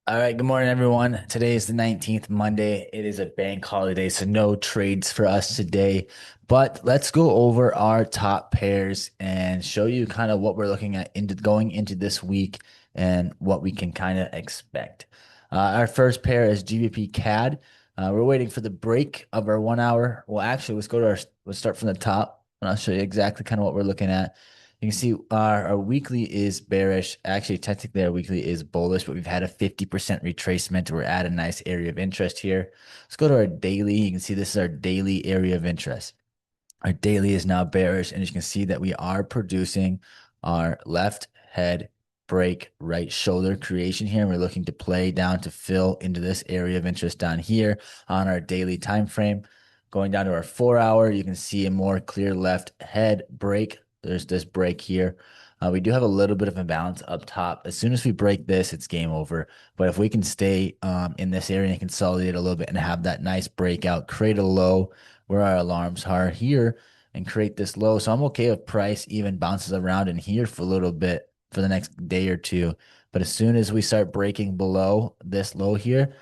All right, good morning, everyone. Today is the 19th, Monday. It is a bank holiday, so no trades for us today. But let's go over our top pairs and show you kind of what we're looking at into going into this week and what we can kind of expect. Our first pair is GBP CAD. We're waiting for the break of our 1 hour. Well, actually, let's start from the top, and I'll show you exactly kind of what we're looking at. You can see our weekly is bearish. Actually, technically, our weekly is bullish, but we've had a 50% retracement. We're at a nice area of interest here. Let's go to our daily. You can see this is our daily area of interest. Our daily is now bearish, and you can see that we are producing our left head break, right shoulder creation here. And we're looking to play down to fill into this area of interest down here on our daily time frame. Going down to our 4 hour, you can see a more clear left head break. There's this break here. We do have a little bit of imbalance up top. As soon as we break this, it's game over. But if we can stay in this area and consolidate a little bit and have that nice breakout, create a low where our alarms are here and create this low. So I'm okay if price even bounces around in here for a little bit for the next day or two. But as soon as we start breaking below this low here,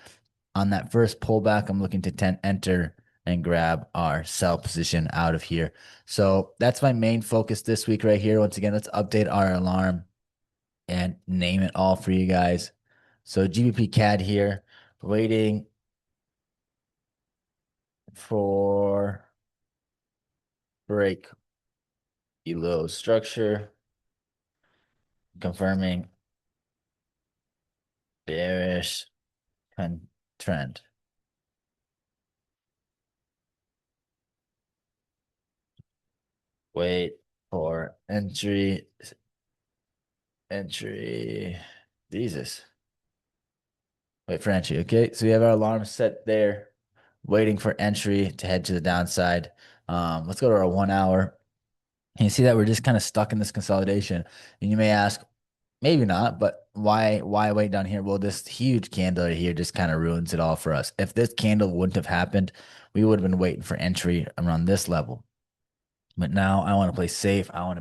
on that first pullback, I'm looking to enter and grab our sell position out of here. So that's my main focus this week right here. Once again, let's update our alarm and name it all for you guys. So GBP CAD here, waiting for break below structure, confirming bearish trend. Wait for entry. Jesus. Wait for entry. Okay, so we have our alarm set there, waiting for entry to head to the downside. Let's go to our 1 hour. And you see that we're just kind of stuck in this consolidation. And you may ask, maybe not, but why wait down here? Well, this huge candle right here just kind of ruins it all for us. If this candle wouldn't have happened, we would have been waiting for entry around this level. But now I want to play safe. I want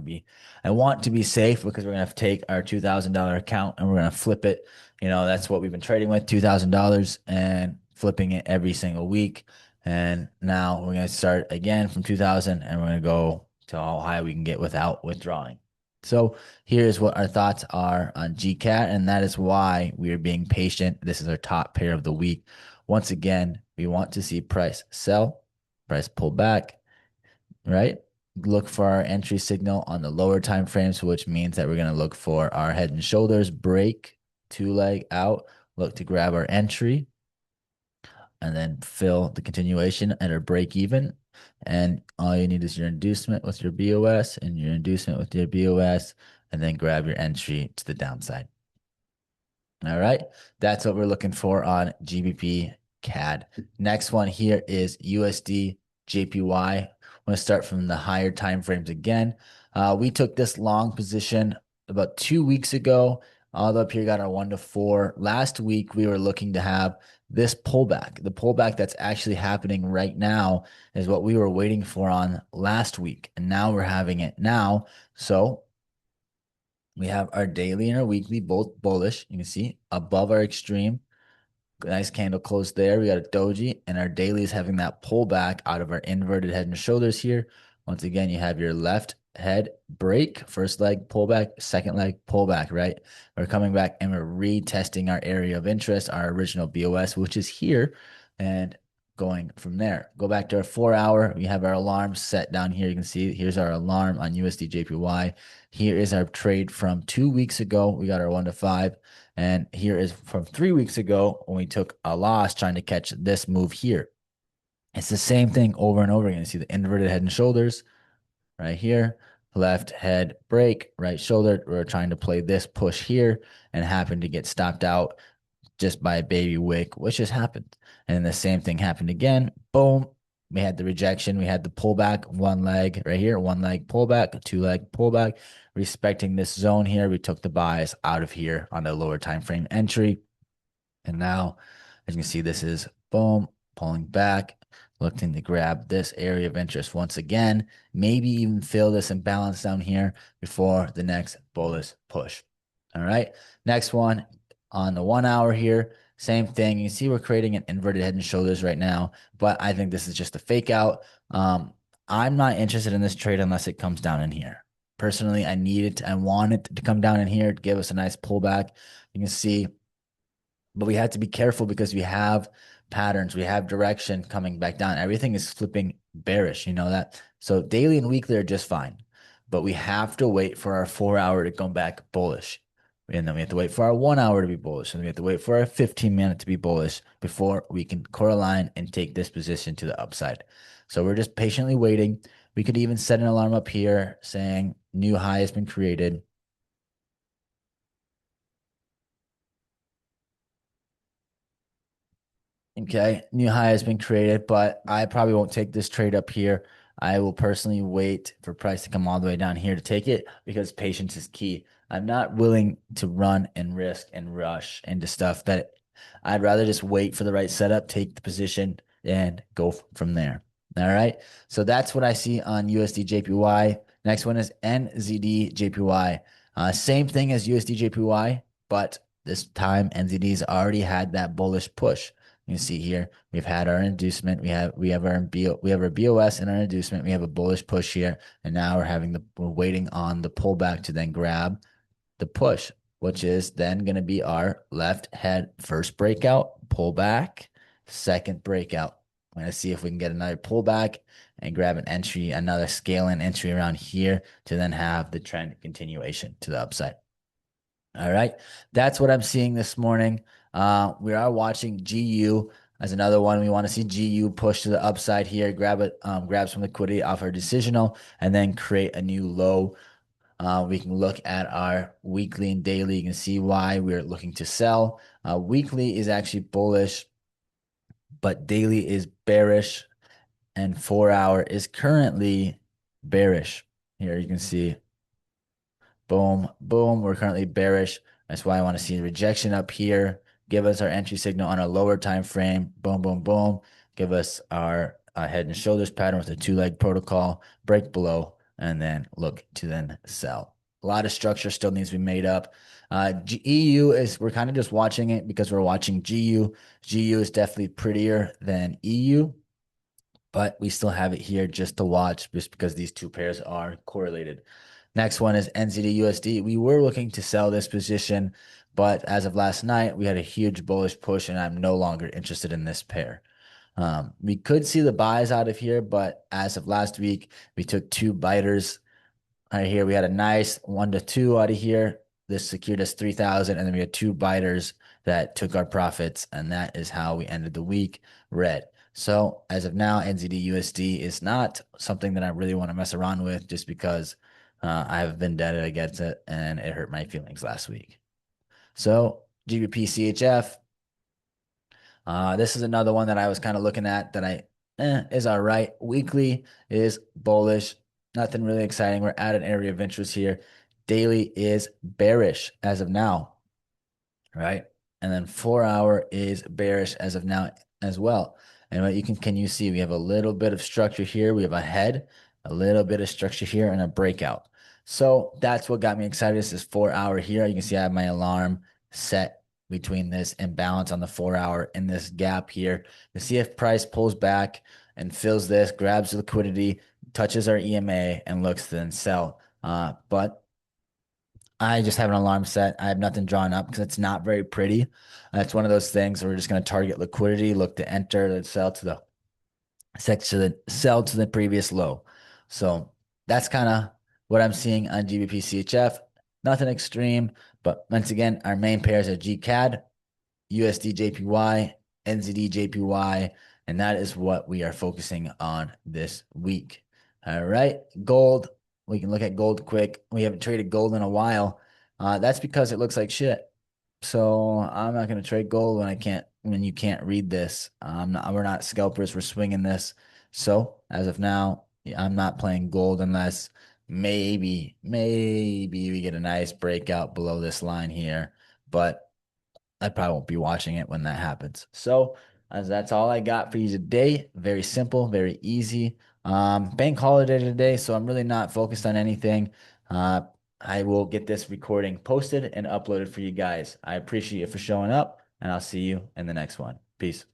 to be safe because we're gonna have to take our $2,000 account and we're gonna flip it. That's what we've been trading with, $2,000 and flipping it every single week. And now we're gonna start again from 2,000 and we're gonna go to how high we can get without withdrawing. So here's what our thoughts are on GCAT, and that is why we are being patient. This is our top pair of the week. Once again, we want to see price sell, price pull back, right? Look for our entry signal on the lower time frames, which means that we're going to look for our head and shoulders break, two leg out, look to grab our entry, and then fill the continuation at our break even. And all you need is your inducement with your BOS and your inducement with your BOS, and then grab your entry to the downside. All right, that's what we're looking for on GBP CAD. Next one here is USD JPY. I'm going to start from the higher time frames again. We took this long position about 2 weeks ago. All the up here got our 1 to 4. Last week, we were looking to have this pullback. The pullback that's actually happening right now is what we were waiting for on last week. And now we're having it now. So we have our daily and our weekly both bullish. You can see above our extreme. Nice candle close there. We got a doji, and our daily is having that pullback out of our inverted head and shoulders here. Once again, you have your left head break, first leg pullback, second leg pullback, right? We're coming back and we're retesting our area of interest, our original BOS, which is here, and going from there. Go back to our 4 hour. We have our alarm set down here. You can see here's our alarm on USD JPY. Here is our trade from 2 weeks ago. We got our 1 to 5. And here is from 3 weeks ago when we took a loss trying to catch this move here. It's the same thing over and over again. You see the inverted head and shoulders right here, left head break, right shoulder. We're trying to play this push here and happened to get stopped out just by a baby wick, which just happened. And then the same thing happened again. Boom. We had the rejection. We had the pullback, one leg right here, one leg pullback, two leg pullback. Respecting this zone here, we took the buys out of here on the lower time frame entry. And now, as you can see, this is boom, pulling back, looking to grab this area of interest once again, maybe even fill this imbalance down here before the next bullish push. All right. Next one, on the 1 hour here, same thing. You see we're creating an inverted head and shoulders right now, but I think this is just a fake out. Um, I'm not interested in this trade unless it comes down in here. Personally, I need it. I want it to come down in here to give us a nice pullback. You can see, but we have to be careful because we have patterns, we have direction coming back down. Everything is flipping bearish, you know that? So daily and weekly are just fine, but we have to wait for our 4 hour to come back bullish. And then we have to wait for our 1 hour to be bullish. And we have to wait for our 15-minute to be bullish before we can core align and take this position to the upside. So we're just patiently waiting. We could even set an alarm up here saying new high has been created. Okay, new high has been created, but I probably won't take this trade up here. I will personally wait for price to come all the way down here to take it because patience is key. I'm not willing to run and risk and rush into stuff that I'd rather just wait for the right setup, take the position, and go from there. All right. So that's what I see on USD JPY. Next one is NZD JPY. Same thing as USD JPY, but this time NZD's already had that bullish push. You can see here we've had our inducement, we have our BOS and our inducement. We have a bullish push here, and now we're waiting on the pullback to then grab the push, which is then going to be our left head first breakout, pullback, second breakout. I'm going to see if we can get another pullback and grab an entry, another scale in entry around here to then have the trend continuation to the upside. All right. That's what I'm seeing this morning. We are watching GU as another one. We want to see GU push to the upside here, grab some liquidity off our decisional, and then create a new low. We can look at our weekly and daily. You can see why we're looking to sell. Weekly is actually bullish, but daily is bearish, and 4 hour is currently bearish. Here you can see. Boom, boom. We're currently bearish. That's why I want to see rejection up here. Give us our entry signal on a lower time frame. Boom, boom, boom. Give us our head and shoulders pattern with a two-leg protocol. Break below, and then look to then sell. A lot of structure still needs to be made up. EU is, we're kind of just watching it because we're watching GU. GU is definitely prettier than EU, but we still have it here just to watch just because these two pairs are correlated. Next one is NZD USD. We were looking to sell this position, but as of last night, we had a huge bullish push, and I'm no longer interested in this pair. We could see the buys out of here, but as of last week, we took two biters. Right here, we had a nice 1 to 2 out of here. This secured us 3,000, and then we had two biters that took our profits, and that is how we ended the week red. So as of now, NZD USD is not something that I really want to mess around with just because I have a vendetta against it and it hurt my feelings last week. So GBP CHF, this is another one that I was kind of looking at that is all right. Weekly is bullish, nothing really exciting. We're at an area of interest here. Daily is bearish as of now, right? And then 4 hour is bearish as of now as well. And what can you see? We have a little bit of structure here. We have a head, a little bit of structure here, and a breakout. So that's what got me excited. This is 4 hour here. You can see I have my alarm set between this imbalance on the 4 hour in this gap here. You see if price pulls back and fills this, grabs liquidity, touches our EMA, and looks to then sell. But I just have an alarm set. I have nothing drawn up because it's not very pretty. It's one of those things where we're just going to target liquidity, look to enter, then sell to the previous low. So that's kind of what I'm seeing on GBP CHF. Nothing extreme, but once again, our main pairs are GCAD, USD JPY, NZD JPY, and that is what we are focusing on this week. All right, gold. We can look at gold quick. We haven't traded gold in a while. That's because it looks like shit. So I'm not going to trade gold when you can't read this. We're not scalpers. We're swinging this. So as of now, I'm not playing gold unless maybe we get a nice breakout below this line here. But I probably won't be watching it when that happens. So as that's all I got for you today. Very simple, very easy. Bank holiday today, so I'm really not focused on anything. I will get this recording posted and uploaded for you guys. I appreciate you for showing up, and I'll see you in the next one. Peace.